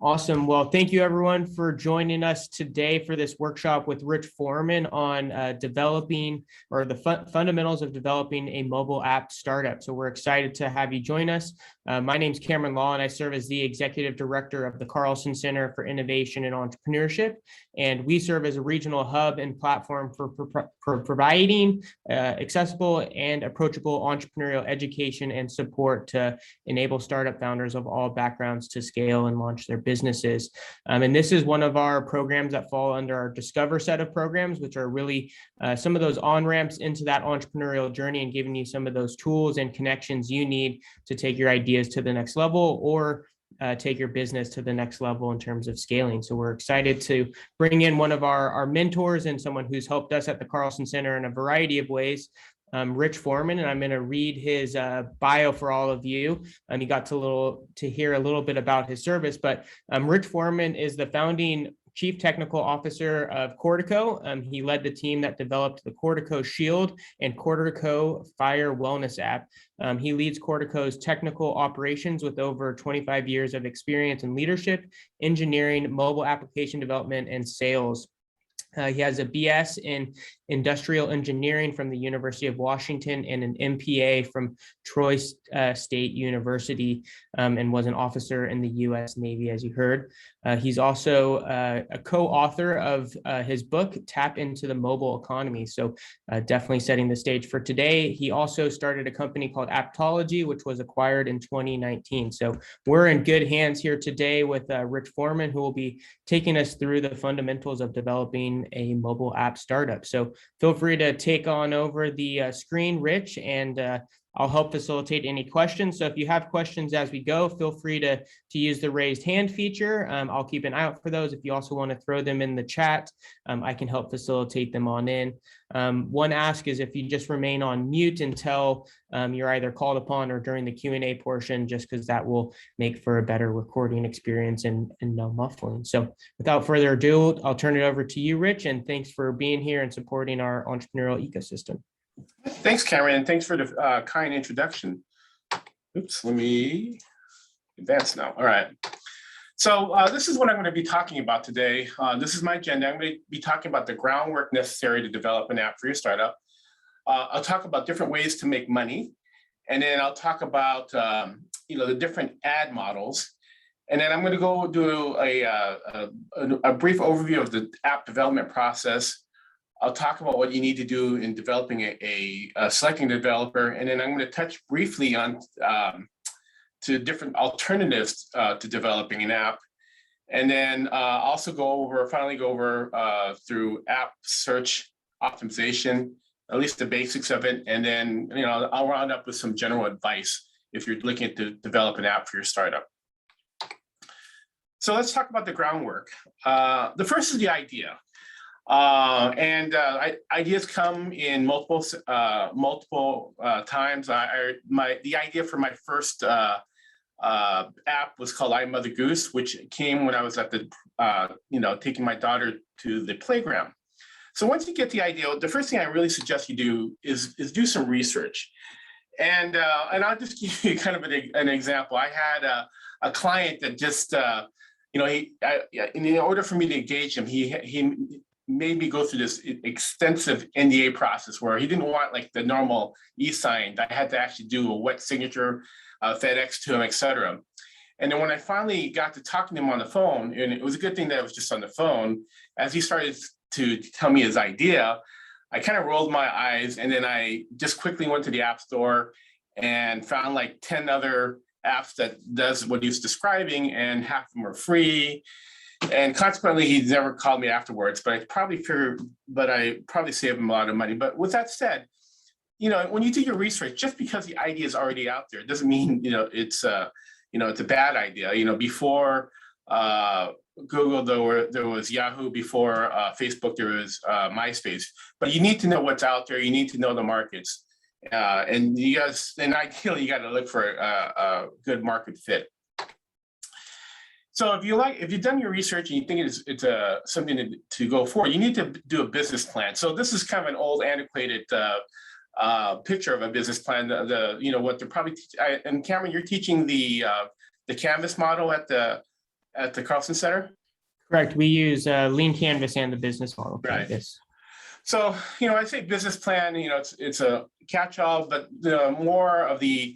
Awesome. Well, thank you everyone for joining us today for this workshop with Rich Foreman on developing or the fundamentals of developing a mobile app startup. So we're excited to have you join us. My name is Cameron Law, and I serve as the Executive Director of the Carlson Center for Innovation and Entrepreneurship. And we serve as a regional hub and platform for providing accessible and approachable entrepreneurial education and support to enable startup founders of all backgrounds to scale and launch their businesses. And this is one of our programs that fall under our Discover set of programs, which are really some of those on-ramps into that entrepreneurial journey and giving you some of those tools and connections you need to take your ideas to the next level or take your business to the next level in terms of scaling. So we're excited to bring in one of our mentors and someone who's helped us at the Carlson Center in a variety of ways. Rich Foreman, and I'm going to read his bio for all of you. You got to hear a little bit about his service, but Rich Foreman is the founding Chief Technical Officer of Cortico. He led the team that developed the Cortico Shield and Cortico Fire Wellness app. He leads Cortico's technical operations with over 25 years of experience in leadership, engineering, mobile application development, and sales. He has a BS in industrial engineering from the University of Washington and an MPA from Troy State University, and was an officer in the U.S. Navy, as you heard. He's also a co-author of his book, Tap into the Mobile Economy. So definitely setting the stage for today. He also started a company called Aptology, which was acquired in 2019. So we're in good hands here today with Rich Foreman, who will be taking us through the fundamentals of developing a mobile app startup. So feel free to take on over the screen, Rich, and I'll help facilitate any questions. So if you have questions as we go, feel free to use the raised hand feature. I'll keep an eye out for those. If you also want to throw them in the chat, I can help facilitate them on in. One ask is if you just remain on mute until you're either called upon or during the Q&A portion, just because that will make for a better recording experience and no muffling. So without further ado, I'll turn it over to you, Rich, and thanks for being here and supporting our entrepreneurial ecosystem. Thanks, Cameron, and thanks for the kind introduction. Oops, let me advance now. All right. So this is what I'm going to be talking about today. This is my agenda. I'm going to be talking about the groundwork necessary to develop an app for your startup. I'll talk about different ways to make money, and then I'll talk about the different ad models, and then I'm going to go do a brief overview of the app development process. I'll talk about what you need to do in developing selecting a developer, and then I'm going to touch briefly on to different alternatives to developing an app, and then also finally go over through app search optimization, at least the basics of it, and then I'll round up with some general advice if you're looking to develop an app for your startup. So let's talk about the groundwork. The first is the idea. Ideas come in multiple times. The idea for my first app was called I Mother Goose, which came when I was at the taking my daughter to the playground. So once you get the idea, the first thing I really suggest you do is do some research. And I'll just give you kind of an example. I had a client that just in order for me to engage him, he made me go through this extensive NDA process where he didn't want like the normal e-sign. I had to actually do a wet signature, FedEx to him, et cetera. And then when I finally got to talking to him on the phone, and it was a good thing that it was just on the phone, as he started to tell me his idea, I kind of rolled my eyes, and then I just quickly went to the App Store and found like 10 other apps that does what he was describing, and half of them are free. And consequently, he never called me afterwards, but I probably saved him a lot of money. But with that said, when you do your research, just because the idea is already out there, doesn't mean, it's a bad idea. Before Google, there was Yahoo. Before Facebook, there was MySpace. But you need to know what's out there. You need to know the markets. And ideally, you got to look for a good market fit. So if you've done your research and you think it's something to go for, you need to do a business plan. So this is kind of an old, antiquated picture of a business plan. What they're probably and Cameron, you're teaching the Canvas model at at the Carlson Center? Correct. We use Lean Canvas and the business model Right. Canvas. So, I say business plan, it's a catch-all, but more of the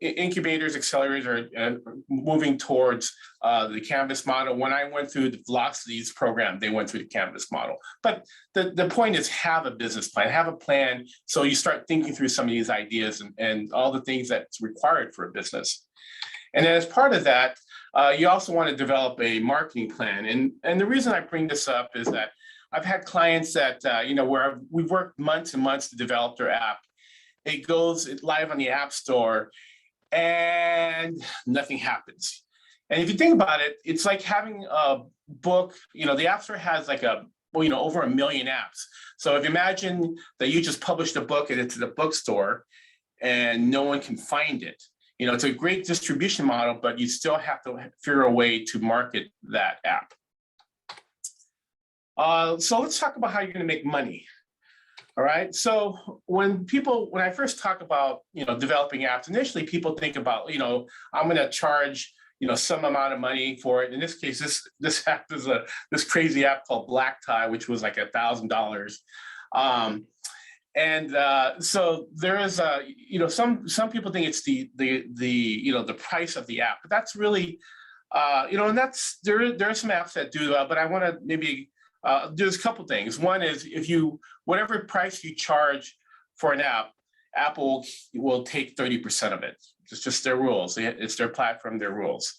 incubators, accelerators are moving towards the Canvas model. When I went through the Velocities program, they went through the Canvas model. But the point is, have a business plan, have a plan, so you start thinking through some of these ideas and all the things that's required for a business. And then as part of that, you also want to develop a marketing plan. And the reason I bring this up is that I've had clients that, where we've worked months and months to develop their app. It goes live on the App Store and nothing happens. And if you think about it, it's like having a book, the App Store has like over 1 million apps. So if you imagine that you just published a book and it's at the bookstore and no one can find it, it's a great distribution model, but you still have to figure a way to market that app. So let's talk about how you're going to make money. All right. So when I first talk about, developing apps, initially people think about, I'm going to charge, some amount of money for it. In this case, this app is this crazy app called Black Tie, which was like $1,000. So there is some people think it's the price of the app, but that's really, and there are some apps that do that, but I want to maybe there's a couple things. One is whatever price you charge for an app, Apple will take 30% of it. It's just their rules. It's their platform, their rules.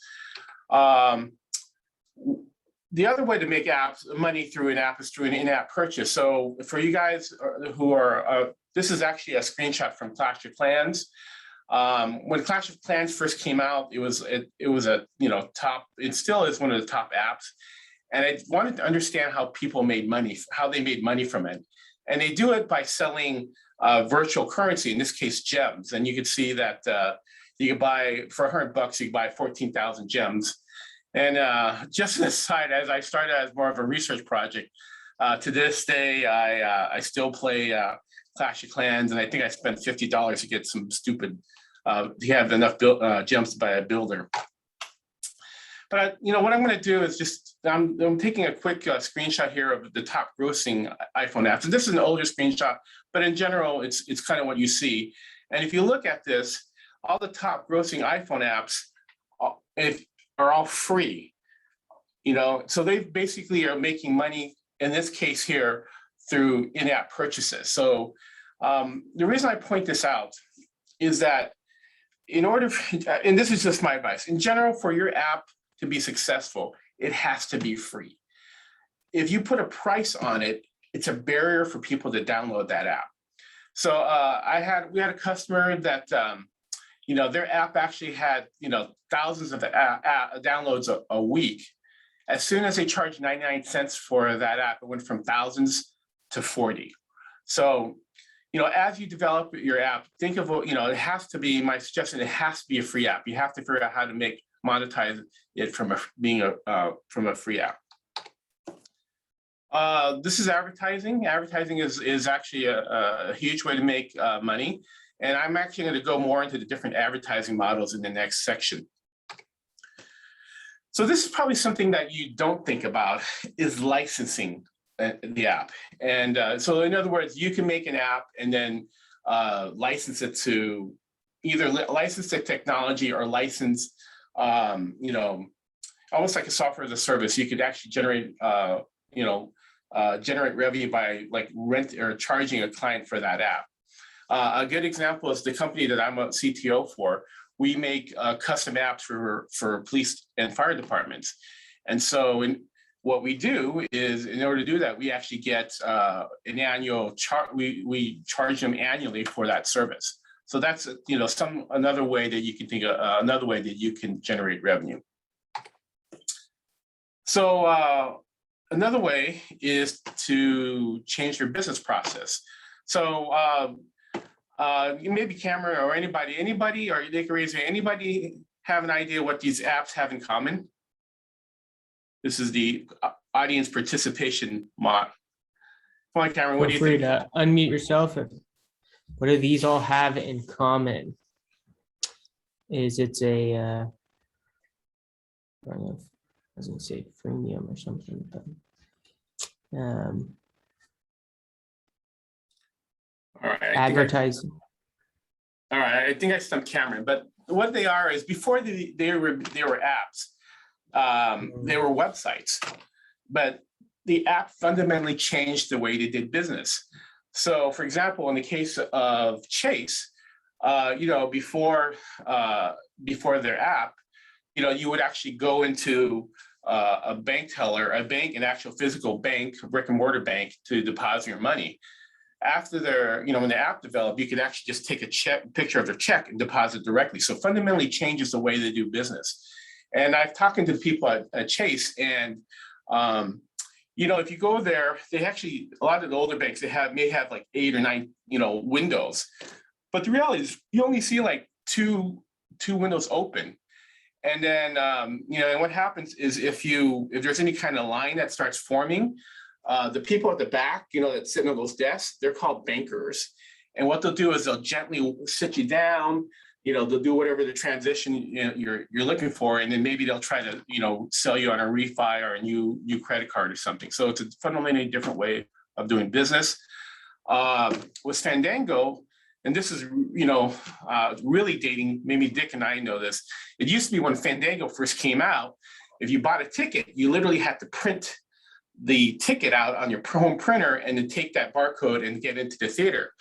The other way to make money through an app is through an in-app purchase. So for you guys who are, this is actually a screenshot from Clash of Clans. When Clash of Clans first came out, it was a top. It still is one of the top apps. And I wanted to understand how people made money, how they made money from it. And they do it by selling virtual currency, in this case, gems. And you can see that you can buy, for $100, you can buy 14,000 gems. And just an aside, as I started as more of a research project, to this day, I still play Clash of Clans. And I think I spent $50 to get some stupid, to have enough gems to buy a builder. But what I'm going to do is just I'm taking a quick screenshot here of the top grossing iPhone apps. And this is an older screenshot, but in general, it's kind of what you see. And if you look at this, all the top grossing iPhone apps are all free. So they basically are making money in this case here through in-app purchases. So the reason I point this out is that and this is just my advice, in general, for your app to be successful, it has to be free. If you put a price on it, it's a barrier for people to download that app. So we had a customer that their app actually had thousands of downloads a week. As soon as they charged 99 cents for that app, it went from thousands to 40. So as you develop your app, think of it has to be, my suggestion, it has to be a free app. You have to figure out how to monetize it from a free app. This is advertising. Advertising is actually a huge way to make money. And I'm actually going to go more into the different advertising models in the next section. So this is probably something that you don't think about, is licensing the app. And so in other words, you can make an app and then license it to either license the technology or license almost like a software as a service. You could actually generate revenue by like rent or charging a client for that app. A good example is the company that I'm a CTO for. We make custom apps for police and fire departments. And so what we do is, in order to do that, we actually get an annual charge. We charge them annually for that service. So that's another way that you can think of, another way that you can generate revenue. So another way is to change your business process. So maybe Cameron or anybody, or they can raise your hand. Anybody have an idea what these apps have in common? This is the audience participation mod. Come on, Cameron, what do you think? Feel free to unmute yourself. What do these all have in common? Is it's a was gonna say freemium or something, but All right. advertising. All right, I think I stumped Cameron, but what they are is before they were apps, they were websites, but the app fundamentally changed the way they did business. So, for example, in the case of Chase, before their app, you would actually go into a bank teller, an actual physical bank, a brick and mortar bank, to deposit your money. After when the app developed, you could actually just take a picture of their check and deposit directly. So fundamentally changes the way they do business. And I've talking to people at Chase, and if you go there, they actually, a lot of the older banks, may have like 8 or 9, windows. But the reality is you only see like two windows open. And then, and what happens is if there's any kind of line that starts forming, the people at the back, that sit on those desks, they're called bankers. And what they'll do is they'll gently sit you down, they'll do whatever the transition you're looking for. And then maybe they'll try to, sell you on a refi or a new credit card or something. So it's a fundamentally different way of doing business. With Fandango, and this is, really dating, maybe Dick and I know this. It used to be when Fandango first came out, if you bought a ticket, you literally had to print the ticket out on your home printer and then take that barcode and get into the theater.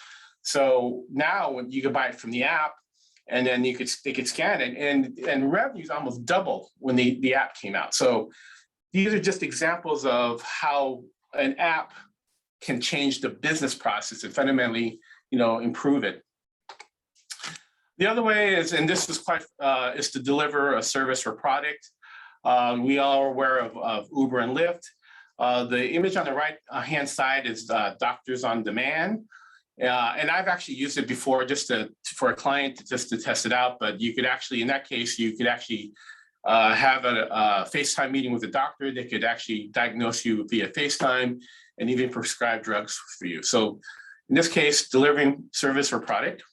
So now when you can buy it from the app, and then they could scan it, and revenues almost doubled when the app came out. So these are just examples of how an app can change the business process and fundamentally, improve it. The other way is, and this is is to deliver a service or product. We all are aware of Uber and Lyft. The image on the right hand side is Doctors on Demand. And I've actually used it before for a client just to test it out. But you could actually, in that case, have a FaceTime meeting with a doctor. They could actually diagnose you via FaceTime and even prescribe drugs for you. So in this case, delivering service or product.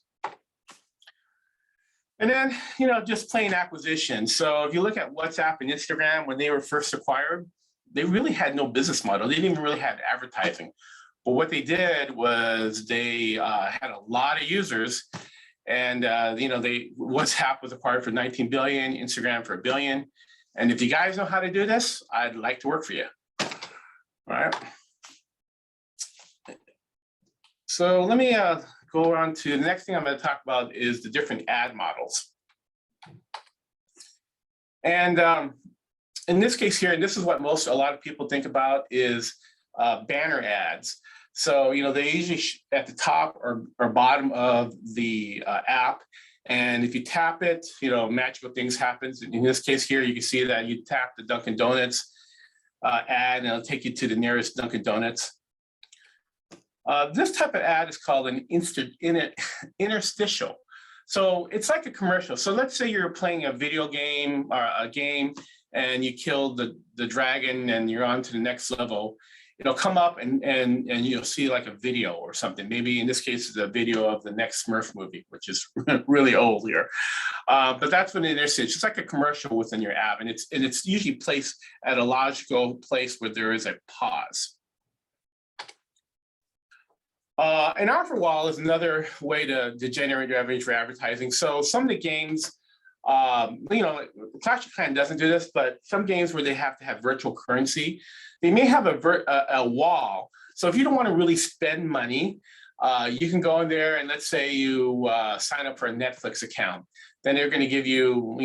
And then, just plain acquisition. So if you look at WhatsApp and Instagram, when they were first acquired, they really had no business model. They didn't even really have advertising. But what they did was they had a lot of users, and WhatsApp was acquired for 19 billion, Instagram for $1 billion. And if you guys know how to do this, I'd like to work for you. All right. So let me go on to the next thing I'm going to talk about is the different ad models. And in this case here, and this is what a lot of people think about, is banner ads. So, they usually at the top or bottom of the app. And if you tap it, magical things happen. In this case here, you can see that you tap the Dunkin' Donuts ad, and it'll take you to the nearest Dunkin' Donuts. This type of ad is called an interstitial. So it's like a commercial. So let's say you're playing a video game or a game, and you kill the dragon and you're on to the next level. It'll come up and you'll see like a video or something. Maybe in this case, it's a video of the next Smurf movie, which is really old here. But that's what it is. It's just like a commercial within your app, and it's usually placed at a logical place where there is a pause. An offer wall is another way to generate revenue for advertising. So some of the games, Clash of Clans doesn't do this, but some games where they have to have virtual currency, they may have a wall. So if you don't want to really spend money, you can go in there and let's say you sign up for a Netflix account. Then they're going to give you,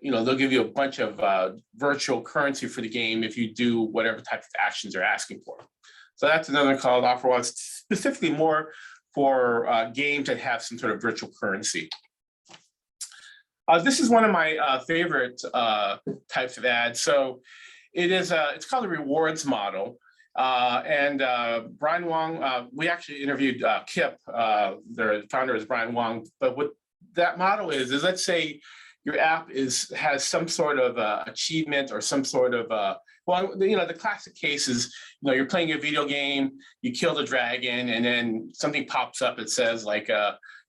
they'll give you a bunch of virtual currency for the game if you do whatever type of actions they're asking for. So that's another called offer wall. It's specifically more for games that have some sort of virtual currency. This is one of my favorite types of ads. So it's called a rewards model. And Brian Wong, we actually interviewed Kip, their founder is Brian Wong. But what that model is let's say your app has some sort of achievement or some sort of, the classic case is, you're playing a video game, you kill the dragon, and then something pops up. It says like,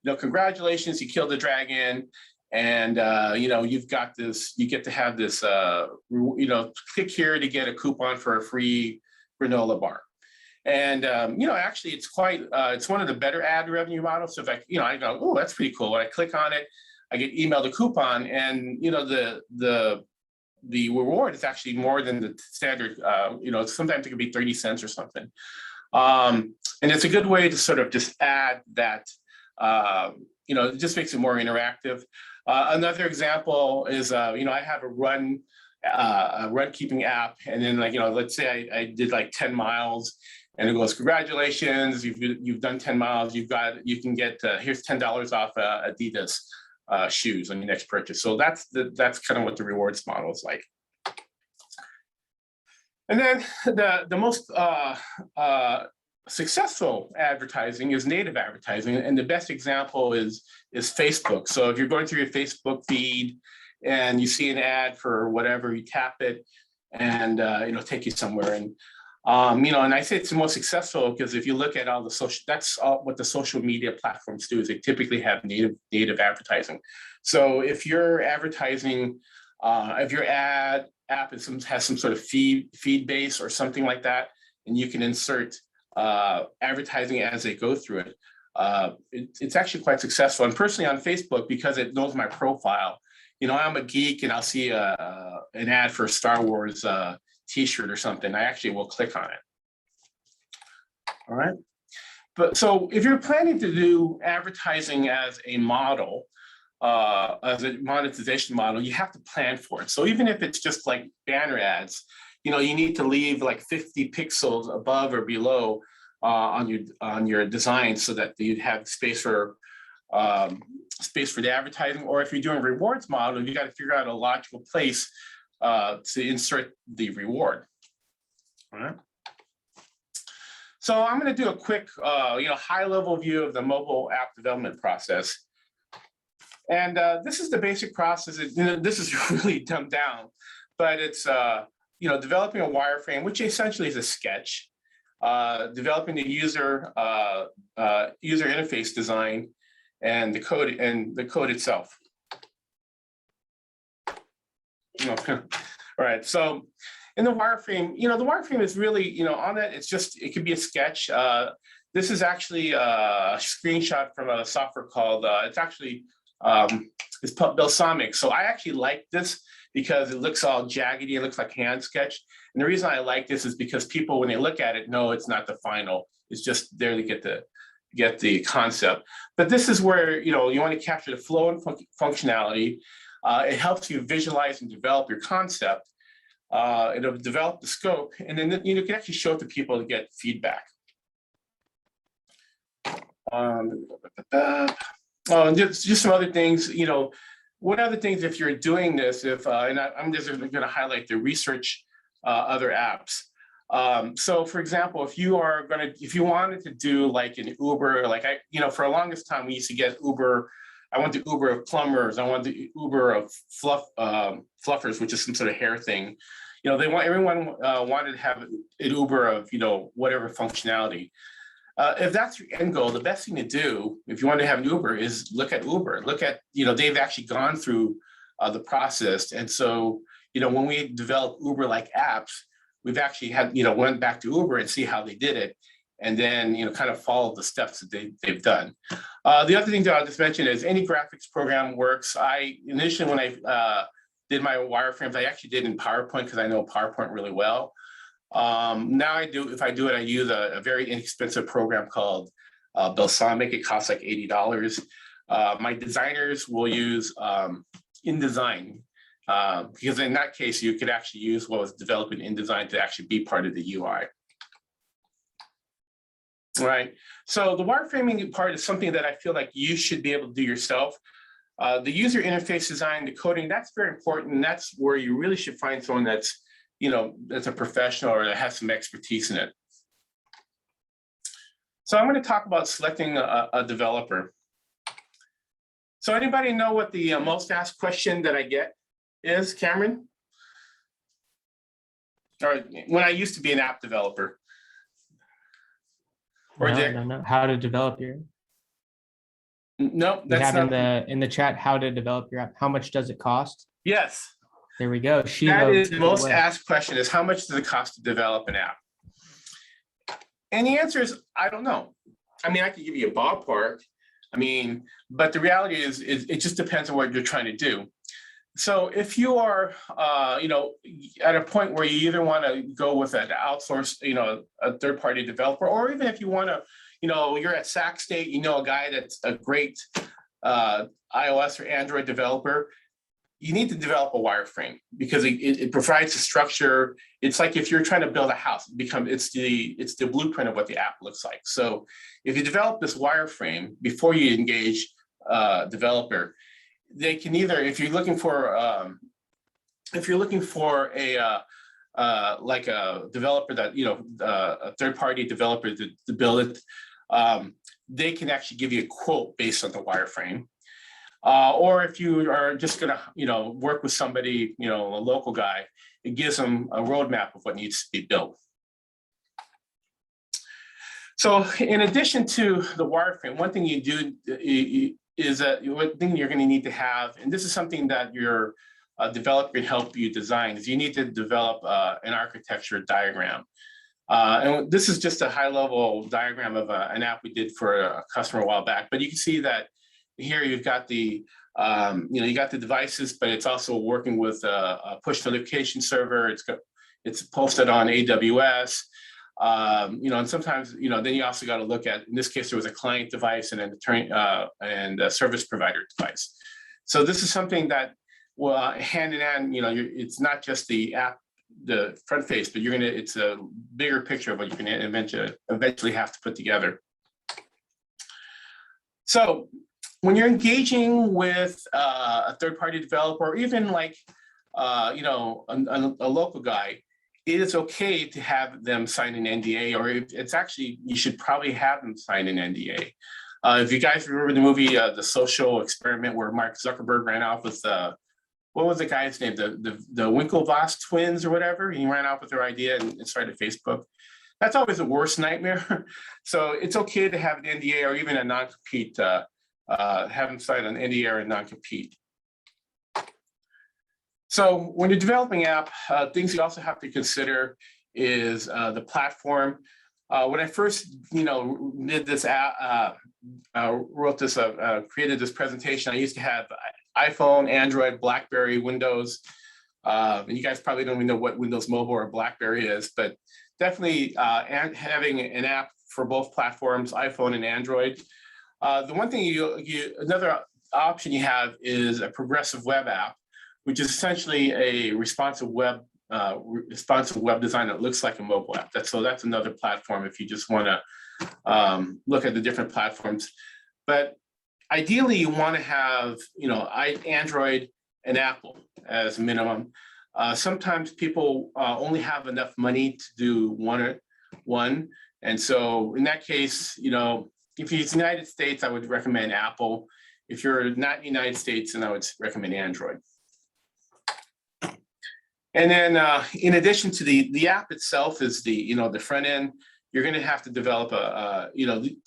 congratulations, you killed the dragon. And you've got this, you get to have this, click here to get a coupon for a free granola bar. And actually, it's one of the better ad revenue models. So if I go, oh, that's pretty cool. When I click on it, I get emailed a coupon, and the reward is actually more than the standard. Sometimes it could be 30 cents or something. And it's a good way to sort of just add that. It just makes it more interactive. Another example is, I have a run keeping app, and then let's say I did like 10 miles, and it goes, congratulations, you've done 10 miles, you can get here's $10 off Adidas shoes on your next purchase. So that's kind of what the rewards model is like. And then the most successful advertising is native advertising, and the best example is Facebook. So if you're going through your Facebook feed and you see an ad for whatever, you tap it, and it'll take you somewhere. And and I say it's the most successful because if you look at all the social, that's all what the social media platforms do, is they typically have native advertising. So if you're advertising, if your app has some sort of feed base or something like that, and you can insert advertising as they go through it, it's actually quite successful. And personally on Facebook, because it knows my profile, I'm a geek, and I'll see an ad for a Star Wars t-shirt or something, I actually will click on it. All right. But so if you're planning to do advertising as a model, as a monetization model, you have to plan for it. So even if it's just like banner ads, you need to leave like 50 pixels above or below on your design, so that you'd have space for the advertising. Or if you're doing a rewards model, you got to figure out a logical place to insert the reward. All right. So I'm going to do a quick, high-level view of the mobile app development process. And this is the basic process. This is really dumbed down, but it's developing a wireframe, which essentially is a sketch, developing the user interface design, and the code itself. All right. So in the wireframe, the wireframe is really, on it, it could be a sketch. This is actually a screenshot from a software called, it's called Balsamic. So I actually like this because it looks all jaggedy. It looks like hand sketch. And the reason I like this is because people, when they look at it, know it's not the final. It's just there to get the concept. But this is where, you want to capture the flow and functionality. It helps you visualize and develop your concept. It'll develop the scope, and then you can actually show it to people to get feedback. Just some other things. What other things, if you're doing this, I'm just going to highlight the research other apps. So for example, if you wanted to do like an Uber, for the longest time we used to get Uber. I want the Uber of plumbers. I want the Uber of fluffers, which is some sort of hair thing. Everyone wanted to have an Uber of whatever functionality. If that's your end goal, the best thing to do if you want to have an Uber is look at Uber. Look at they've actually gone through the process, and so when we develop Uber-like apps, we've actually had went back to Uber and see how they did it, and then kind of follow the steps that they've done. The other thing that I'll just mention is any graphics program works. Initially when I did my wireframes, I actually did in PowerPoint because I know PowerPoint really well. Now if I do it, I use a very inexpensive program called Balsamic. It costs like $80. My designers will use InDesign, because in that case, you could actually use what was developed in InDesign to actually be part of the UI. All right. So the wireframing part is something that I feel like you should be able to do yourself. The user interface design, the coding, that's very important. And that's where you really should find someone that's a professional or that has some expertise in it. So I'm going to talk about selecting a developer. So anybody know what the most asked question that I get is, Cameron? Or when I used to be an app developer. Or No. How to develop your No, We that's have not. in the chat how to develop your app. How much does it cost? Yes, There we go. that Shiva, is the take it most away. asked question: is how much does it cost to develop an app? And the answer is, I don't know. I mean, I could give you a ballpark. I mean, but the reality is it just depends on what you're trying to do. So if you are, at a point where you either want to go with an outsourced, a third-party developer, or even if you want to, you're at Sac State, a guy that's a great iOS or Android developer, you need to develop a wireframe because it provides a structure. It's like if you're trying to build a house, it's the blueprint of what the app looks like. So if you develop this wireframe before you engage a developer, they can either, if you're looking for a like a developer that a third-party developer to build it, they can actually give you a quote based on the wireframe. Or if you are just gonna, work with somebody, a local guy, it gives them a roadmap of what needs to be built. So in addition to the wireframe, one thing you do is that one thing you're gonna need to have, and this is something that your developer can help you design, is you need to develop an architecture diagram. And this is just a high-level diagram of an app we did for a customer a while back, but you can see that here you've got the, you got the devices, but it's also working with a push notification server. It's posted on AWS, and sometimes, then you also got to look at, in this case, there was a client device and and a service provider device. So this is something that, well, hand in hand, it's not just the app, the front face, but it's a bigger picture of what you can eventually have to put together. So when you're engaging with a third-party developer, or even like, a local guy, it is okay to have them sign an NDA, or it's actually, you should probably have them sign an NDA. If you guys remember the movie, The Social Experiment, where Mark Zuckerberg ran off with, what was the guy's name? The Winklevoss twins or whatever. He ran off with their idea and started Facebook. That's always the worst nightmare. So it's okay to have an NDA or even a non-compete, have them sign an NDA or a non-compete. So when you're developing app, things you also have to consider is the platform. When I first, did this app, created this presentation, I used to have iPhone, Android, BlackBerry, Windows. And you guys probably don't even know what Windows Mobile or BlackBerry is, but definitely having an app for both platforms, iPhone and Android. The one thing another option you have is a progressive web app, which is essentially a responsive web design that looks like a mobile app. That's another platform if you just want to look at the different platforms. But ideally, you want to have Android and Apple as a minimum. Sometimes people only have enough money to do one, and so in that case, if it's the United States, I would recommend Apple. If you're not in the United States, then I would recommend Android. And then in addition to the app itself is the front end, you're going to have to develop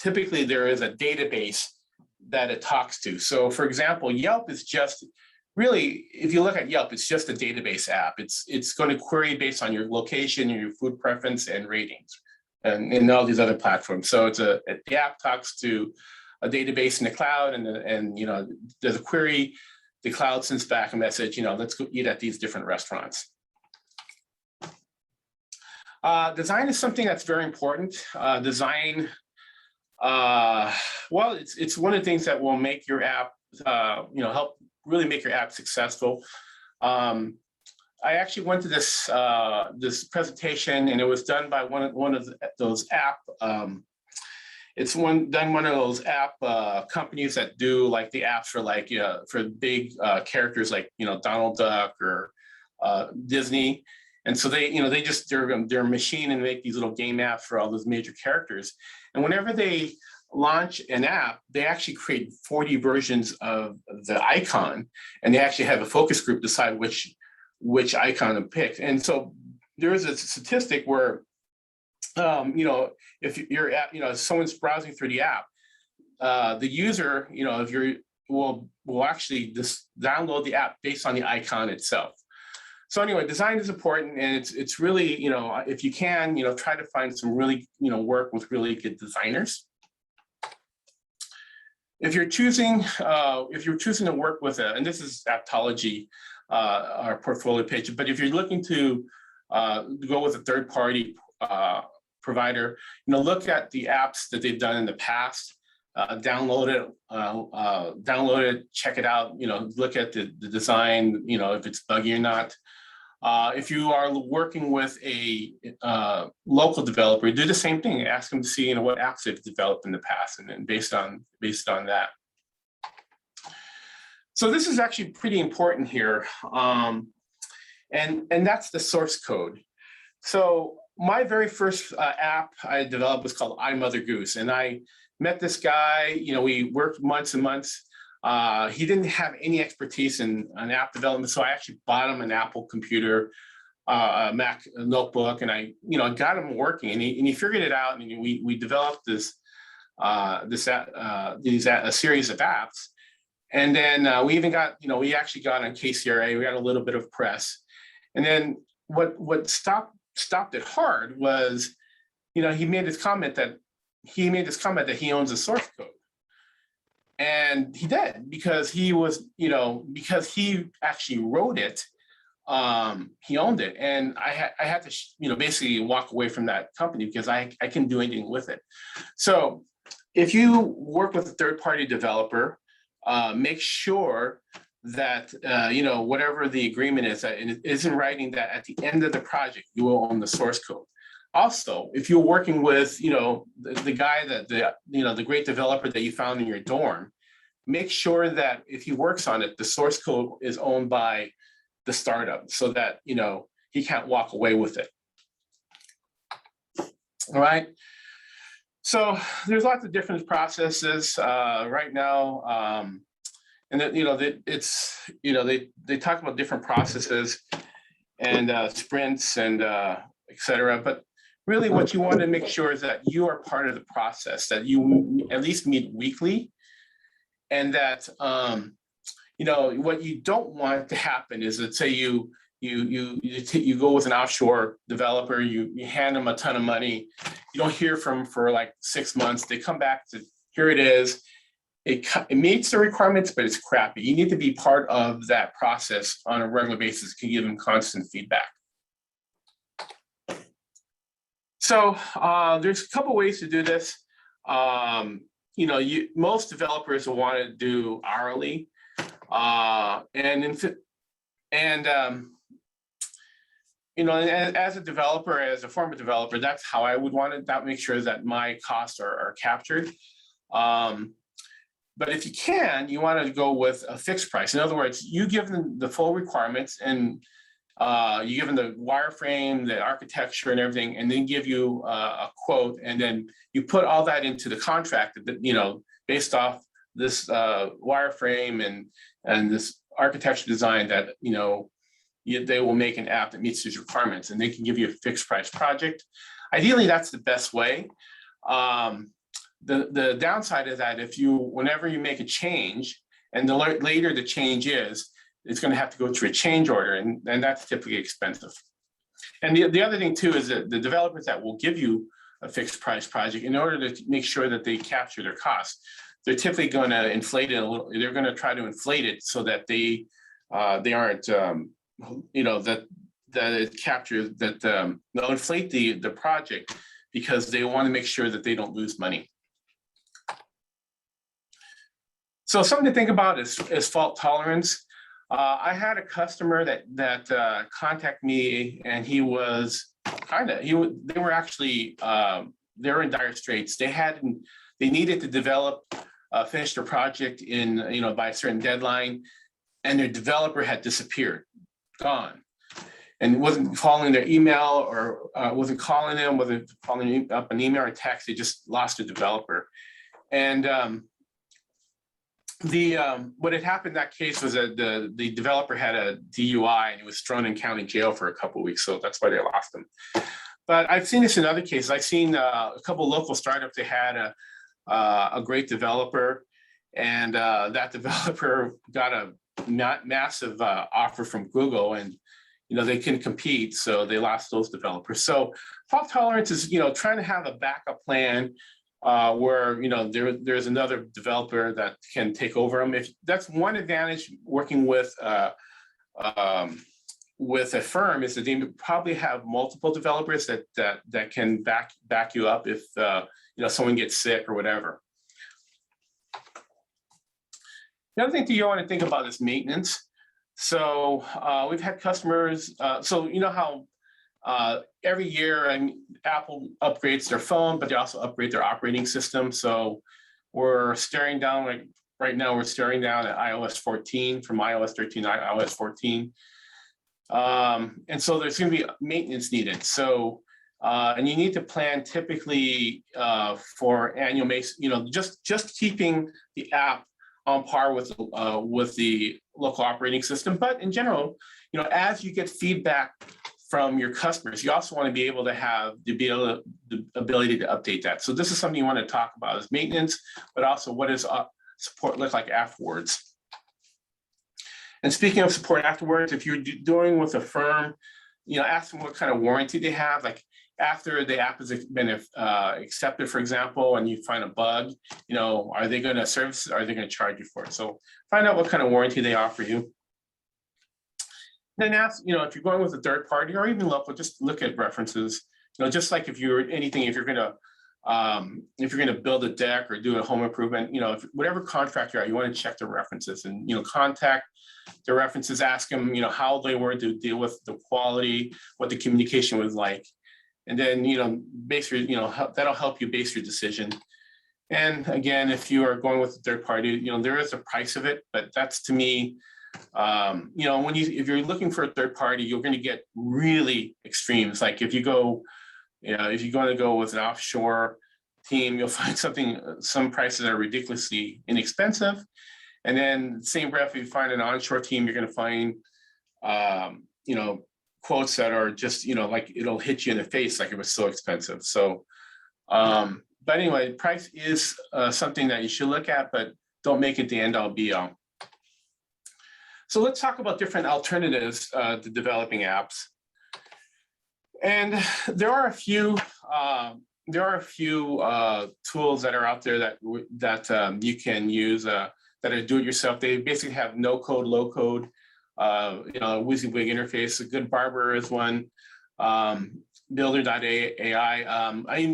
typically there is a database that it talks to. So for example, Yelp is just really, if you look at Yelp, it's just a database app. It's going to query based on your location, your food preference and ratings and all these other platforms. So the app talks to a database in the cloud and there's a query, the cloud sends back a message, let's go eat at these different restaurants. Design is something that's very important. Design, well, it's one of the things that will make your app, help really make your app successful. I actually went to this presentation, and it was done by one of those app. It's one of those app companies that do like the apps for big characters like Donald Duck or Disney. And so they're a machine and make these little game apps for all those major characters. And whenever they launch an app, they actually create 40 versions of the icon, and they actually have a focus group decide which icon to pick. And so there is a statistic where, if you're at, someone's browsing through the app, the user, if you're will actually just download the app based on the icon itself. So anyway, design is important, and it's really, if you can, try to find some really, work with really good designers. If you're choosing to work with and this is Apptology, our portfolio page, but if you're looking to go with a third-party provider, look at the apps that they've done in the past, download it, check it out, look at the design, if it's buggy or not. If you are working with a local developer, do the same thing. Ask them to see what apps they've developed in the past, and then based on that. So this is actually pretty important here, and that's the source code. So my very first app I developed was called iMotherGoose, and I met this guy. We worked months and months. He didn't have any expertise in app development, so I actually bought him an Apple computer, a Mac notebook, and I got him working, and he figured it out, and we developed a series of apps, and then we even got we actually got on KCRA. We got a little bit of press, and then what stopped it hard was he made this comment that he owns the source code. And he did, because he because he actually wrote it, he owned it. And I had to, basically walk away from that company because I couldn't do anything with it. So if you work with a third-party developer, make sure that, whatever the agreement is, that it is in writing that at the end of the project, you will own the source code. Also, if you're working with, the guy that the great developer that you found in your dorm, make sure that if he works on it, the source code is owned by the startup, so that he can't walk away with it. All right. So there's lots of different processes right now, and they talk about different processes and sprints and etc. But really, what you want to make sure is that you are part of the process, that you at least meet weekly, and that what you don't want to happen is that, say you go with an offshore developer, you hand them a ton of money, you don't hear from them for like 6 months, they come back to, here it is, it meets the requirements, but it's crappy. You need to be part of that process on a regular basis, can give them constant feedback. So there's a couple ways to do this. Most developers will want to do hourly, as a developer, as a former developer, that's how I would want it. That makes sure that my costs are captured. But if you can, you want to go with a fixed price. In other words, you give them the full requirements, and you give them the wireframe, the architecture, and everything, and then give you a quote, and then you put all that into the contract that based off this wireframe and this architecture design that they will make an app that meets these requirements, and they can give you a fixed price project. Ideally, that's the best way. The downside is that whenever you make a change, and the later the change is, it's going to have to go through a change order, and that's typically expensive. And the other thing too is that the developers that will give you a fixed price project, in order to make sure that they capture their costs, they're typically going to inflate it a little. They're going to try to inflate it so that they aren't, that it captures, that they'll inflate the project because they want to make sure that they don't lose money. So something to think about is fault tolerance. I had a customer that contacted me, and they were actually they were in dire straits. They needed to finish their project by a certain deadline, and their developer had disappeared, gone, and wasn't following their email, or wasn't calling them, wasn't following up an email or text. They just lost a developer, and what had happened in that case was that the developer had a DUI, and he was thrown in county jail for a couple of weeks, so that's why they lost him. But I've seen this in other cases. I've seen a couple of local startups. They had a great developer, and that developer got a massive offer from Google, and they couldn't compete, so they lost those developers. So fault tolerance is trying to have a backup plan where there's another developer that can take over them. If that's one advantage working with a firm, is that they probably have multiple developers that can back you up if someone gets sick or whatever. The other thing that you want to think about is maintenance. So we've had customers, so you know how every year Apple upgrades their phone, but they also upgrade their operating system. So we're staring down, like right now we're staring down at iOS 14, from iOS 13 to iOS 14. And so there's going to be maintenance needed. So, and you need to plan typically for annual maintenance, just keeping the app on par with the local operating system. But in general, as you get feedback from your customers, you also want to be able to have the ability to update that. So this is something you want to talk about, is maintenance, but also what does support look like afterwards. And speaking of support afterwards, if you're doing with a firm, ask them what kind of warranty they have. Like after the app has been accepted, for example, and you find a bug, are they going to service it? Or are they going to charge you for it? So find out what kind of warranty they offer you. Then ask, if you're going with a third party or even local, just look at references. Just like if you're going to build a deck or do a home improvement, whatever contractor you are, you want to check the references and contact the references, ask them, how they were to deal with the quality, what the communication was like, and then base your, that'll help you base your decision. And again, if you are going with a third party, there is a price of it, but that's, to me, if you're looking for a third party, you're going to get really extremes. Like if you're going to go with an offshore team, you'll find some prices are ridiculously inexpensive. And then same breath, if you find an onshore team, you're going to find, quotes that are just, like it'll hit you in the face, like it was so expensive. So, but anyway, price is something that you should look at, but don't make it the end all be all. So let's talk about different alternatives to developing apps. And there are a few tools that are out there that you can use that are do-it-yourself. They basically have no code, low code, WYSIWYG interface. A good Barber is one. Builder.ai.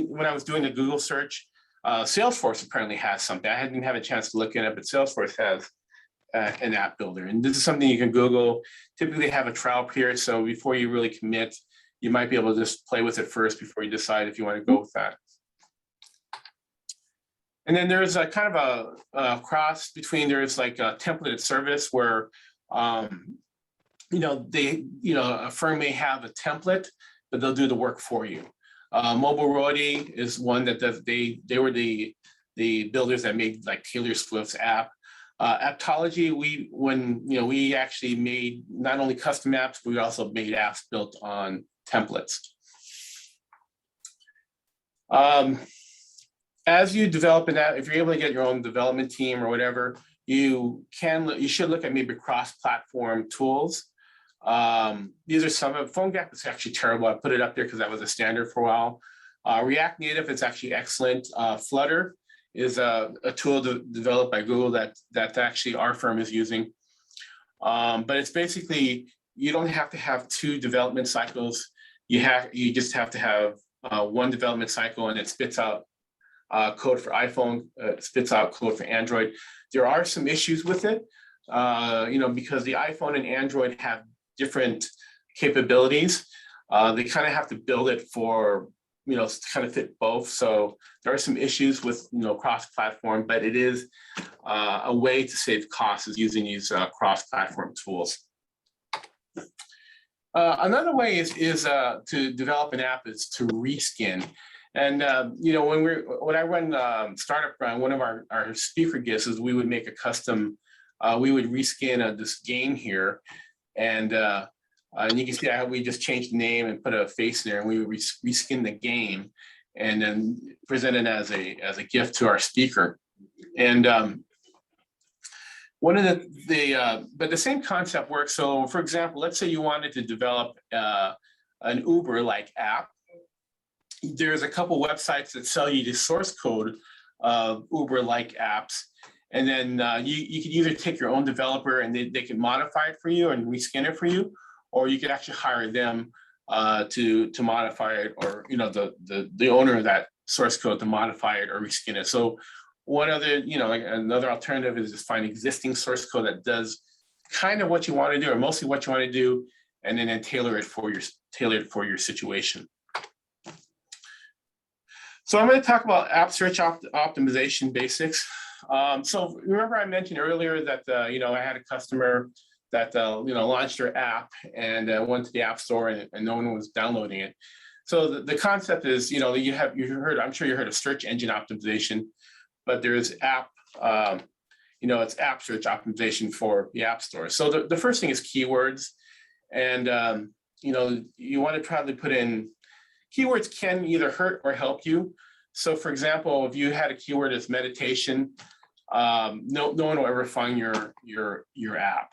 When I was doing a Google search, Salesforce apparently has something. I didn't have a chance to look at it, but Salesforce has an app builder. And this is something you can Google. Typically have a trial period. So before you really commit, you might be able to just play with it first before you decide if you want to go with that. And then there's a kind of a cross between, there's like a templated service where, a firm may have a template, but they'll do the work for you. Mobile Roadie is one that does, they were the builders that made like Taylor Swift's app. Apptology, we actually made not only custom apps, but we also made apps built on templates. As you develop an app, if you're able to get your own development team or whatever, you should look at maybe cross-platform tools. These are some of PhoneGap is actually terrible. I put it up there because that was a standard for a while. React Native is actually excellent. Flutter is a tool developed by Google that actually our firm is using. But it's basically, you don't have to have two development cycles. You just have to have one development cycle, and it spits out code for iPhone, spits out code for Android. There are some issues with it, because the iPhone and Android have different capabilities. They kind of have to build it for, to kind of fit both. So there are some issues with, cross-platform, but it is a way to save costs is using these cross-platform tools. Another way is to develop an app is to reskin. And when I run Startup Run, one of our speaker gigs is we would make a custom, we would reskin this game here, and you can see how we just changed the name and put a face there, and we would reskin the game. and then presented as a gift to our speaker. And one of but the same concept works. So for example, let's say you wanted to develop an Uber-like app. There's a couple websites that sell you the source code of Uber-like apps. And then you could either take your own developer and they can modify it for you and reskin it for you, or you could actually hire them to modify it, or the owner of that source code to modify it or reskin it. So one other, like another alternative is just find existing source code that does kind of what you want to do, or mostly what you want to do, and then tailor it for your situation. So I'm going to talk about app search optimization basics. So remember I mentioned earlier that I had a customer that launched their app and went to the app store and no one was downloading it. So the concept is, I'm sure you heard of search engine optimization, but there's app, it's app search optimization for the app store. So the first thing is keywords, and you want to try to put in keywords can either hurt or help you. So for example, if you had a keyword as meditation, no one will ever find your app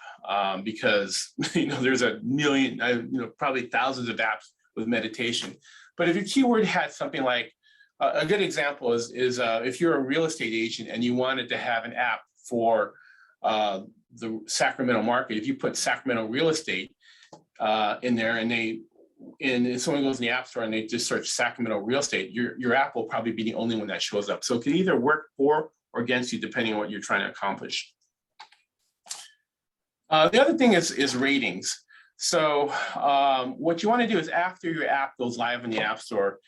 because there's a million, probably thousands of apps with meditation. But if your keyword had something like, a good example is if you're a real estate agent and you wanted to have an app for the Sacramento market, if you put Sacramento real estate in there and someone goes in the app store and they just search Sacramento real estate, your app will probably be the only one that shows up. So it can either work for or against you, depending on what you're trying to accomplish. The other thing is ratings. So what you want to do is after your app goes live in the app store,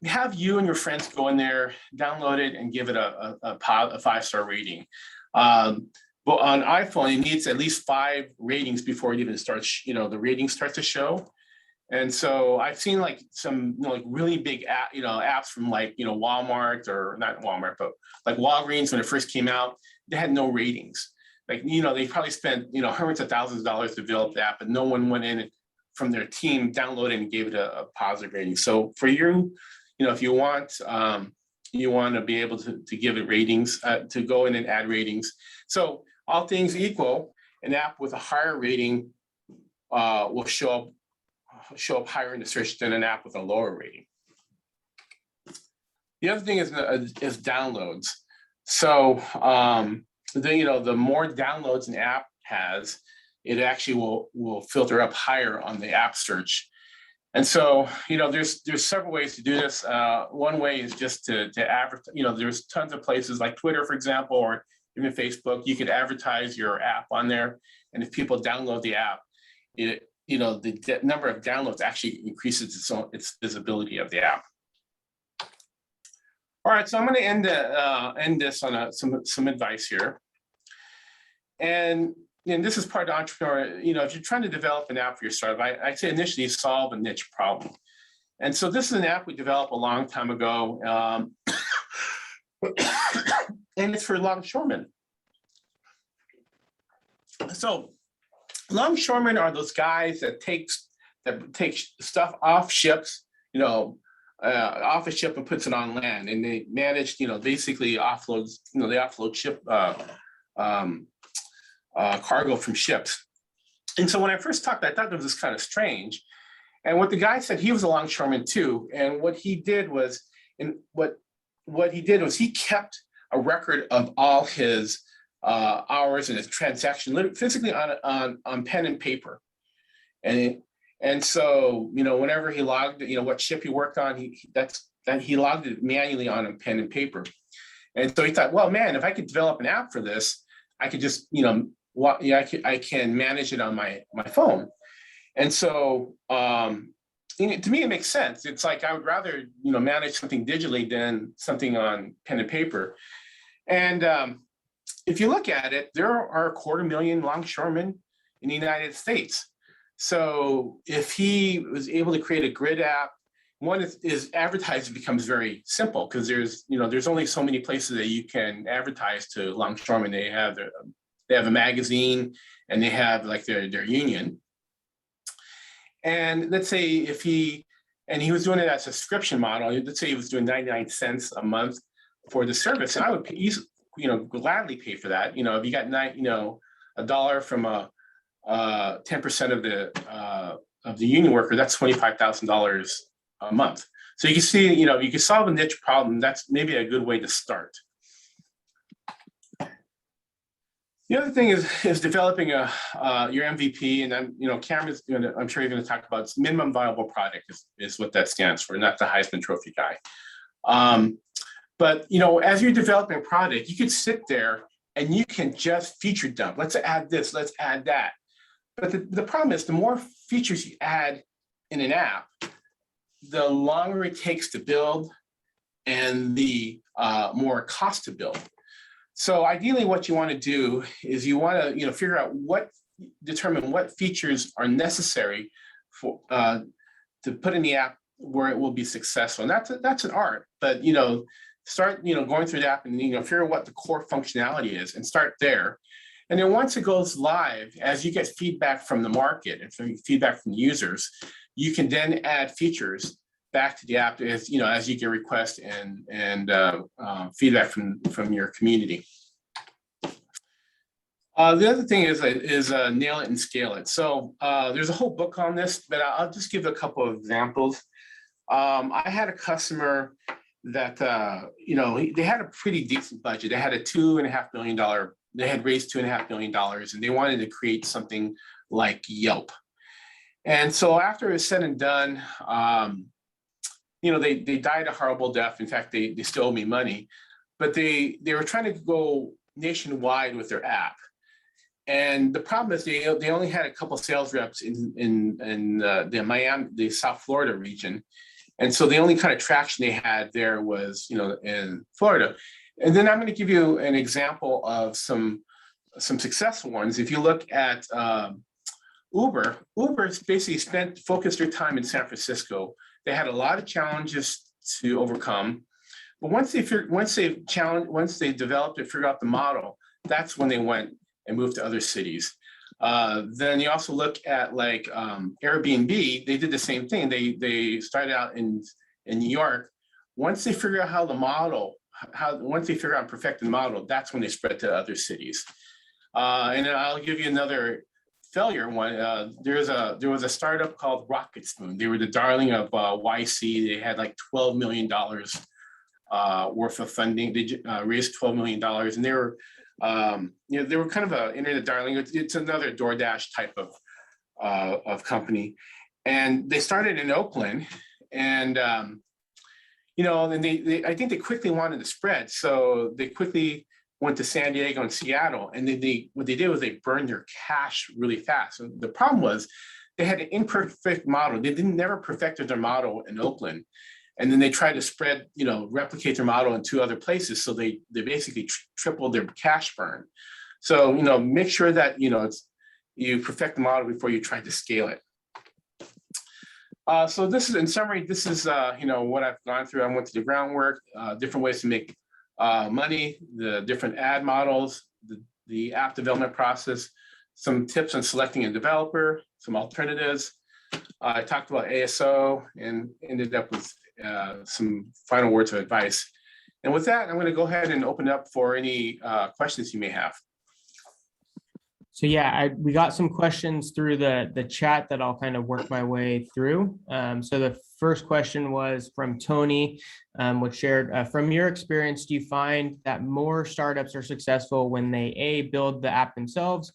have you and your friends go in there, download it, and give it a 5-star rating. But on iPhone, it needs at least 5 ratings before it even starts, the ratings start to show. And so I've seen like some really big apps from like Walmart, or not Walmart, but like Walgreens when it first came out, they had no ratings. Like they probably spent hundreds of thousands of dollars to develop the app, but no one went in from their team, downloaded and gave it a positive rating. So for you, if you want to be able to give it ratings, to go in and add ratings. So all things equal, an app with a higher rating will show up higher in the search than an app with a lower rating. The other thing is downloads. So the more downloads an app has, it actually will filter up higher on the app search. And so there's several ways to do this. One way is just to advertise. There's tons of places like Twitter, for example, or even Facebook. You could advertise your app on there, and if people download the app, the number of downloads actually increases its visibility of the app. All right, so I'm going to end this on some advice here. And this is part of the entrepreneur. If you're trying to develop an app for your startup, I'd say initially solve a niche problem. And so this is an app we developed a long time ago, and it's for longshoremen. So longshoremen are those guys that take stuff off ships, off a ship and puts it on land, and they manage, basically offloads, they offload ship cargo from ships. And so when I first talked, I thought it was just kind of strange. And what the guy said, he was a longshoreman too. And what he did was, he kept a record of all his hours and his transaction physically on pen and paper. And so, whenever he logged, what ship he worked on, he logged it manually on a pen and paper. And so he thought, well, man, if I could develop an app for this, I could just, I can manage it on my phone. And so, to me, it makes sense. It's like, I would rather, manage something digitally than something on pen and paper. And if you look at it, there are 250,000 longshoremen in the United States. So if he was able to create a grid app, one is advertising becomes very simple, because there's only so many places that you can advertise to longshoremen. They have a magazine, and they have like their union. And let's say if he And he was doing it as a subscription model. Let's say he was doing 99 cents a month for the service. And I would gladly pay for that. If you got a dollar from 10% of the union worker, that's $25,000 a month. So you can see, you can solve a niche problem. That's maybe a good way to start. The other thing is developing your MVP, and Cameron's I'm sure you're going to talk about minimum viable product is what that stands for, not the Heisman Trophy guy. But as you're developing a product, you could sit there and you can just feature dump. Let's add this, let's add that. But the problem is, the more features you add in an app, the longer it takes to build and the more cost to build. So ideally what you want to do is you want to determine what features are necessary for to put in the app where it will be successful. And that's an art, but start going through the app and figure out what the core functionality is and start there. And then once it goes live, as you get feedback from the market and feedback from the users, you can then add features back to the app as you get requests and feedback from your community. The other thing is nail it and scale it. So there's a whole book on this, but I'll just give a couple of examples. I had a customer that they had a pretty decent budget. They had a $2.5 million. They had raised $2.5 million, and they wanted to create something like Yelp. And so after it was said and done, they died a horrible death. In fact, they still owe me money, but they were trying to go nationwide with their app. And the problem is they only had a couple sales reps in the South Florida region. And so the only kind of traction they had there was, in Florida. And then I'm going to give you an example of some successful ones. If you look at Uber's basically focused their time in San Francisco. They had a lot of challenges to overcome, but once they developed and figured out the model, that's when they went and moved to other cities. Then you also look at Airbnb. They did the same thing. They started out in New York. Once they figure out once they figure out and perfect the model, that's when they spread to other cities. And then I'll give you another failure one. There was a startup called Rocket Spoon. They were the darling of YC. They had like $12 million worth of funding. They raised $12 million, and they were they were kind of an internet darling. It's another DoorDash type of company, and they started in Oakland, and and I think they quickly wanted to spread, so they quickly went to San Diego and Seattle, and what they did was they burned their cash really fast. And the problem was they had an imperfect model. They never perfected their model in Oakland, and then they tried to spread, replicate their model in 2 other places. So they basically tripled their cash burn. So make sure that you perfect the model before you try to scale it. So this is, in summary, this is what I've gone through. I went through the groundwork, different ways to make money, the different ad models, the app development process, some tips on selecting a developer, some alternatives. I talked about ASO and ended up with some final words of advice. And with that, I'm going to go ahead and open up for any questions you may have. So yeah, we got some questions through the chat that I'll kind of work my way through. So the first question was from Tony, which shared, from your experience, do you find that more startups are successful when they A, build the app themselves,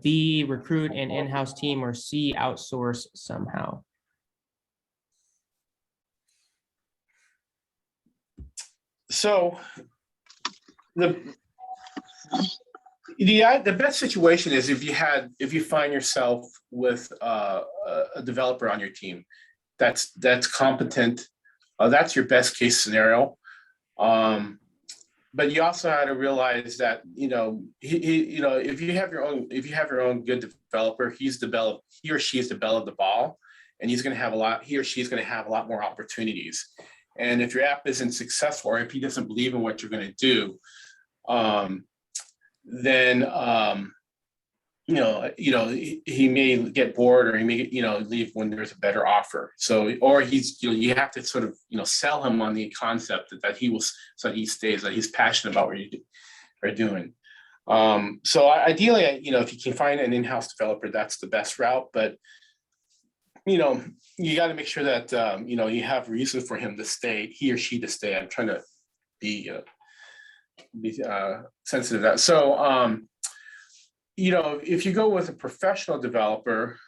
B, recruit an in-house team, or C, outsource somehow? So the best situation is if you find yourself with a developer on your team that's competent. That's your best case scenario. But you also have to realize that if you have your own good developer, he or she has developed the ball, and he or she is going to have a lot more opportunities. And if your app isn't successful, or if he doesn't believe in what you're going to do, then he may get bored, or he may, leave when there's a better offer. So, or you have to sort of, sell him on the concept that he will, so that he stays, that he's passionate about what you are doing. So ideally, if you can find an in-house developer, that's the best route. But, you got to make sure that, you have reason for him to stay, he or she to stay. I'm trying to be sensitive to that. So, if you go with a professional developer,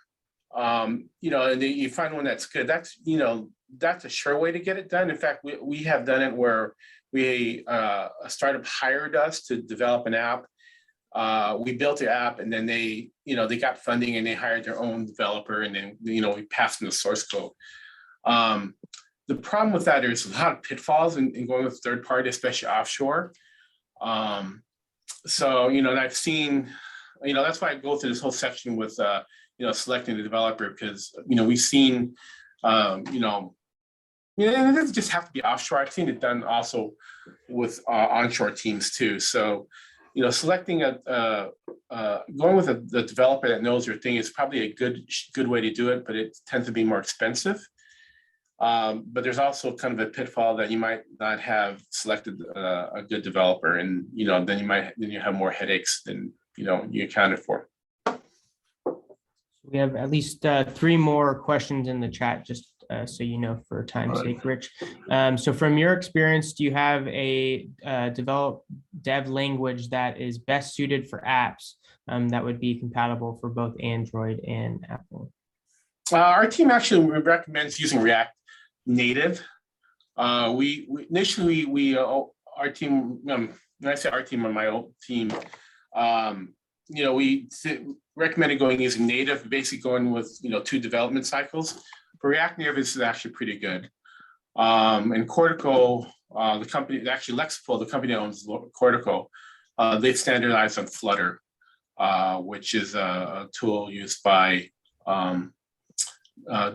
and you find one that's good, that's a sure way to get it done. In fact, we have done it where a startup hired us to develop an app. We built the app, and then they got funding, and they hired their own developer, and then, we passed them the source code. The problem with that is a lot of pitfalls in going with third party, especially offshore. So, and I've seen, that's why I go through this whole section with, selecting the developer, because, we've seen, it doesn't just have to be offshore. I've seen it done also with onshore teams too. So, selecting going with the developer that knows your thing is probably a good way to do it, but it tends to be more expensive. But there's also kind of a pitfall that you might not have selected a good developer, and then you have more headaches than you accounted for. We have at least 3 more questions in the chat, just so you know, for time's sake, Rich. So from your experience, do you have a dev language that is best suited for apps that would be compatible for both Android and Apple? Our team actually recommends using React Native. We initially our team, when I say our team, on my old team, we recommended using native, basically going with 2 development cycles. For React Native, this is actually pretty good. And Cortico, the company, actually Lexipol, the company that owns Cortico, they've standardized on Flutter, which is a tool used by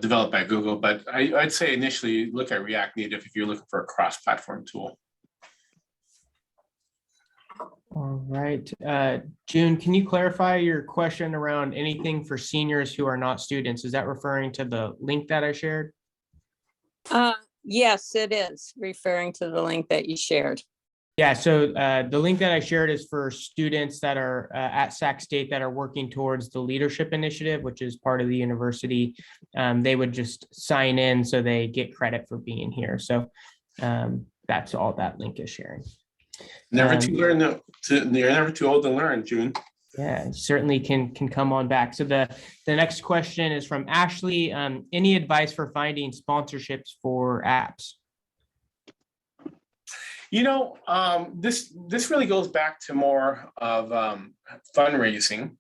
developed by Google. But I'd say initially look at React Native if you're looking for a cross-platform tool. All right. June, can you clarify your question around anything for seniors who are not students? Is that referring to the link that I shared? Yes, it is referring to the link that you shared. Yeah, so the link that I shared is for students that are at Sac State that are working towards the leadership initiative, which is part of the university. They would just sign in so they get credit for being here. So that's all that link is sharing. Never too learn. You're never too old to learn, June. Yeah, certainly can come on back. So the next question is from Ashley. Any advice for finding sponsorships for apps? This really goes back to more of fundraising,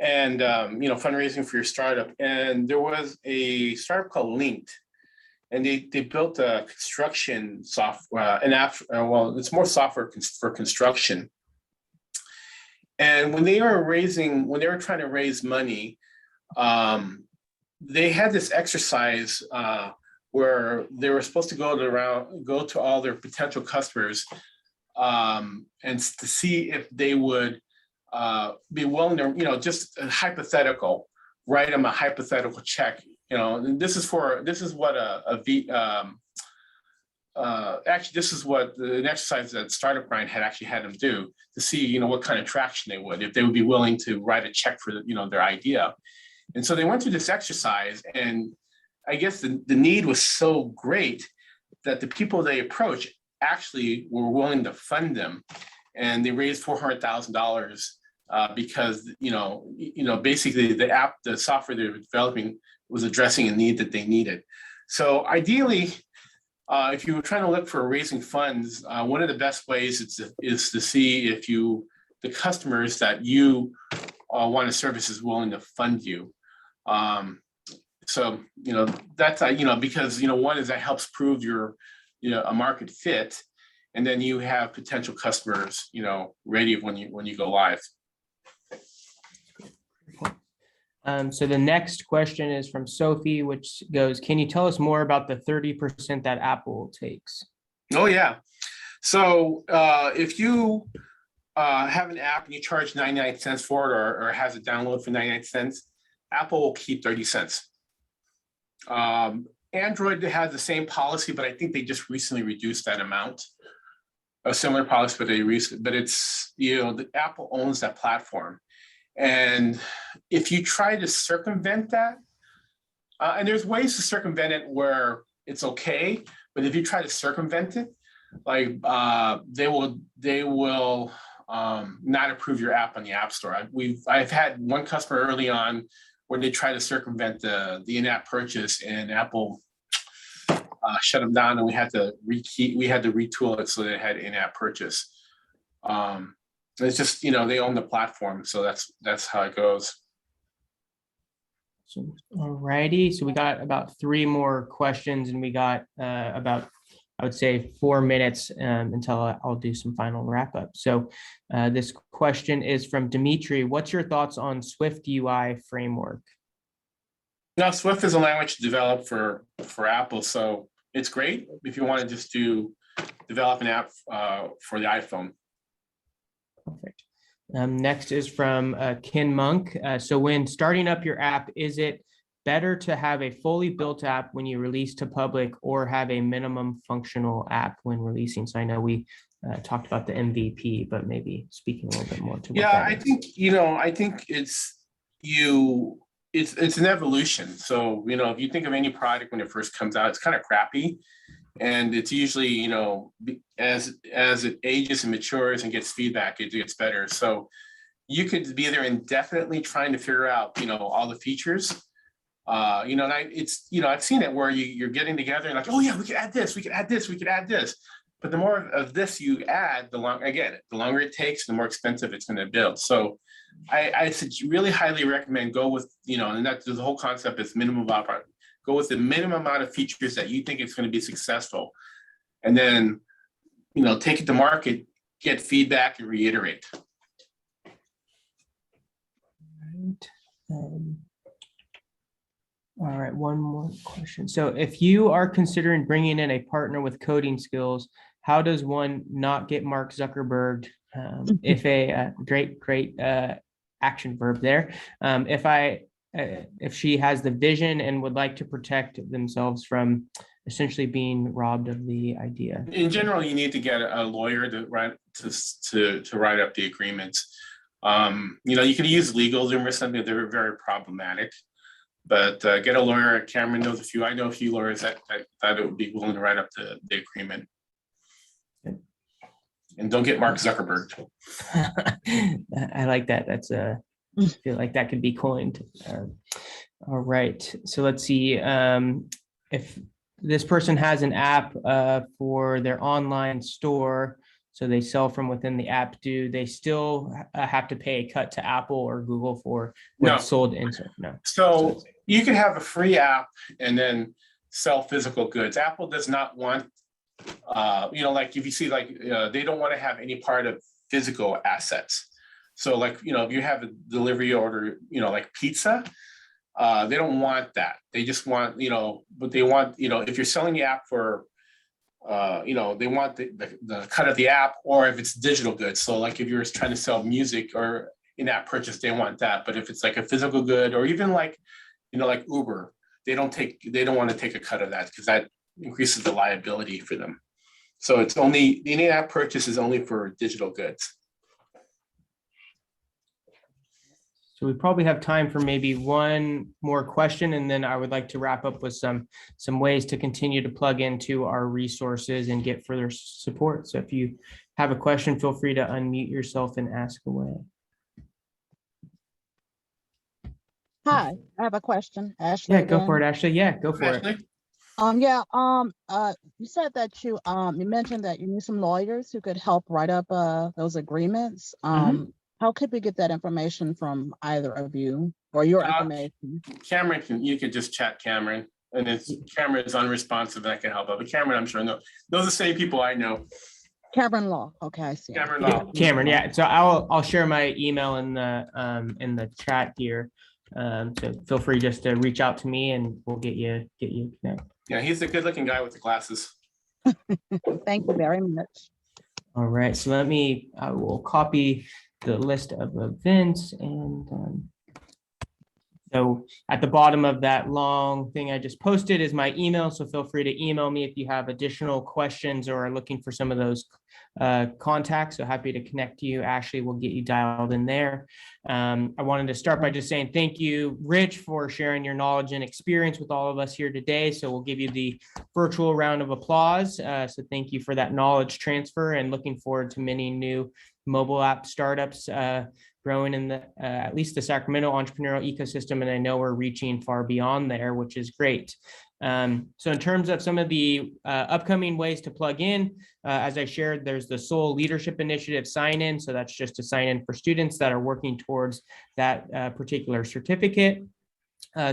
and fundraising for your startup. And there was a startup called Linked, and they built a construction software, an app. Well, it's more software for construction. And when they were trying to raise money, they had this exercise where they were supposed to go to all their potential customers and to see if they would be willing to, just a hypothetical, write them a hypothetical check. This is what this is what an exercise that Startup Grind had actually had them do to see, what kind of traction they would, if they would be willing to write a check for, their idea. And so they went through this exercise, and I guess the need was so great that the people they approached actually were willing to fund them, and they raised $400,000 because basically the software they were developing was addressing a need that they needed. So ideally, if you were trying to look for raising funds, one of the best ways is to see if the customers that you want to service is willing to fund you. So, that's, because, one is that helps prove you're, a market fit, and then you have potential customers, ready when you go live. So the next question is from Sophie, which goes, can you tell us more about the 30% that Apple takes? Oh, yeah. So if you have an app and you charge 99 cents for it, or has a download for 99 cents, Apple will keep 30 cents. Android has the same policy, but I think they just recently reduced that amount. A similar policy, but it's, the Apple owns that platform. And if you try to circumvent that, and there's ways to circumvent it where it's okay, but if you try to circumvent it, like they will not approve your app on the App Store. I've had one customer early on where they try to circumvent the in-app purchase, and Apple shut them down, and we had to retool it so they had in-app purchase. It's just, they own the platform, so that's how it goes. So, all righty. So we got about 3 more questions, and we got about, I would say, 4 minutes until I'll do some final wrap up. So this question is from Dimitri. What's your thoughts on Swift UI framework? Now, Swift is a language developed for Apple, so it's great if you want to just develop an app for the iPhone. Perfect. Next is from Ken Monk. So when starting up your app, is it better to have a fully built app when you release to public, or have a minimum functional app when releasing? So I know we talked about the MVP, but maybe speaking a little bit more to what that is. I think it's an evolution. So, if you think of any product when it first comes out, it's kind of crappy. And it's usually, as it ages and matures and gets feedback, it gets better. So you could be there indefinitely trying to figure out, all the features. And I've seen it where you're getting together and like, oh yeah, we could add this, we could add this, we could add this. But the more of this you add, the longer it takes, the more expensive it's going to build. So I really highly recommend go with, and that's the whole concept is minimum viable. Go with the minimum amount of features that you think it's going to be successful. And then, take it to market, get feedback, and reiterate. All right, one more question. So if you are considering bringing in a partner with coding skills, how does one not get Mark Zuckerberg? Great action verb there. If she has the vision and would like to protect themselves from essentially being robbed of the idea. In general, you need to get a lawyer to write up the agreements. You could use legal Zoom or something. They're very problematic, but get a lawyer. Cameron knows a few. I know a few lawyers that would be willing to write up the agreement. And don't get Mark Zuckerberg. I like that. I feel like that could be coined. All right. So let's see. If this person has an app for their online store, so they sell from within the app, do they still have to pay a cut to Apple or Google for what's sold inside? No. So you can have a free app and then sell physical goods. Apple does not want, like if you see, they don't want to have any part of physical assets. So if you have a delivery order, like pizza, they don't want that. They just want, but they want, if you're selling the app for, they want the cut of the app, or if it's digital goods. So like if you're trying to sell music or in-app purchase, they want that. But if it's like a physical good, or even like Uber, they don't want to take a cut of that because that increases the liability for them. So it's only, the in-app purchase is only for digital goods. So we probably have time for maybe one more question, and then I would like to wrap up with some ways to continue to plug into our resources and get further support. So if you have a question, feel free to unmute yourself and ask away. Hi, I have a question, Ashley. Yeah, go for it, Ashley. Yeah, go for it. You said that you mentioned that you need some lawyers who could help write up those agreements. How could we get that information from either of you, or your information? Cameron, you could just chat Cameron, and if Cameron is unresponsive, I can help out. But Cameron, I'm sure, those are the same people I know. Cameron Law. Okay, I see. Cameron Law. Cameron, yeah. So I'll share my email in the chat here. So feel free just to reach out to me, and we'll get you connected. Yeah, he's the good-looking guy with the glasses. Thank you very much. All right, so I will copy the list of events and so at the bottom of that long thing I just posted is my email. So feel free to email me if you have additional questions or are looking for some of those contacts. So happy to connect to you. Ashley will get you dialed in there. I wanted to start by just saying thank you, Rich, for sharing your knowledge and experience with all of us here today. So we'll give you the virtual round of applause. So thank you for that knowledge transfer and looking forward to many new mobile app startups growing in the at least the Sacramento entrepreneurial ecosystem, and I know we're reaching far beyond there, which is great. So in terms of some of the upcoming ways to plug in, as I shared, there's the Soul Leadership Initiative sign-in. So that's just to sign in for students that are working towards that particular certificate.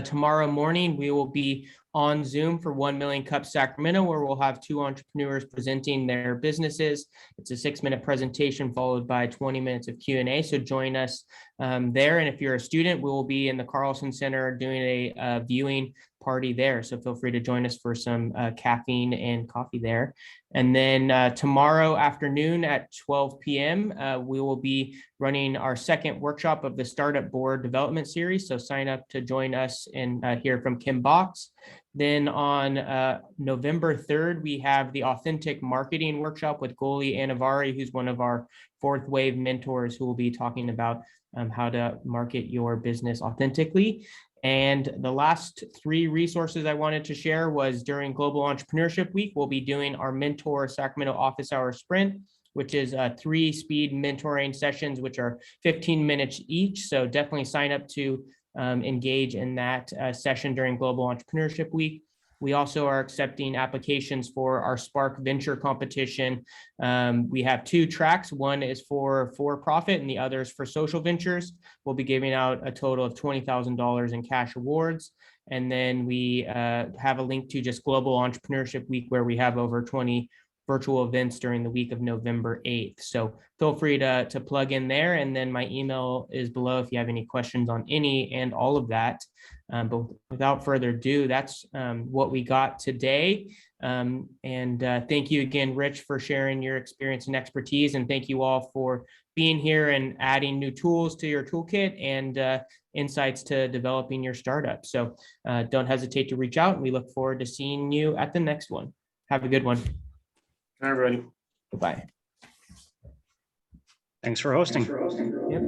Tomorrow morning, we will be on Zoom for 1 Million Cups Sacramento, where we'll have 2 entrepreneurs presenting their businesses. It's a 6-minute presentation followed by 20 minutes of Q&A. So join us there. And if you're a student, we will be in the Carlson Center doing a viewing party there. So feel free to join us for some caffeine and coffee there. And then tomorrow afternoon at 12 p.m., we will be running our second workshop of the Startup Board Development Series. So sign up to join us and hear from Kim Box. Then on November 3rd, we have the Authentic Marketing Workshop with Goli Anavari, who's one of our 4th wave mentors, who will be talking about how to market your business authentically. And the last 3 resources I wanted to share was during Global Entrepreneurship Week, we'll be doing our Mentor Sacramento Office Hour Sprint, which is 3 speed mentoring sessions, which are 15 minutes each. So definitely sign up to engage in that session during Global Entrepreneurship Week. We also are accepting applications for our Spark Venture competition. We have 2 tracks. One is for-profit and the other is for social ventures. We'll be giving out a total of $20,000 in cash awards. And then we have a link to just Global Entrepreneurship Week, where we have over 20 virtual events during the week of November 8th. So feel free to plug in there. And then my email is below if you have any questions on any and all of that. But without further ado, that's what we got today. And thank you again, Rich, for sharing your experience and expertise. And thank you all for being here and adding new tools to your toolkit and insights to developing your startup. So don't hesitate to reach out. And we look forward to seeing you at the next one. Have a good one. All right. Goodbye. Thanks for hosting. Yep.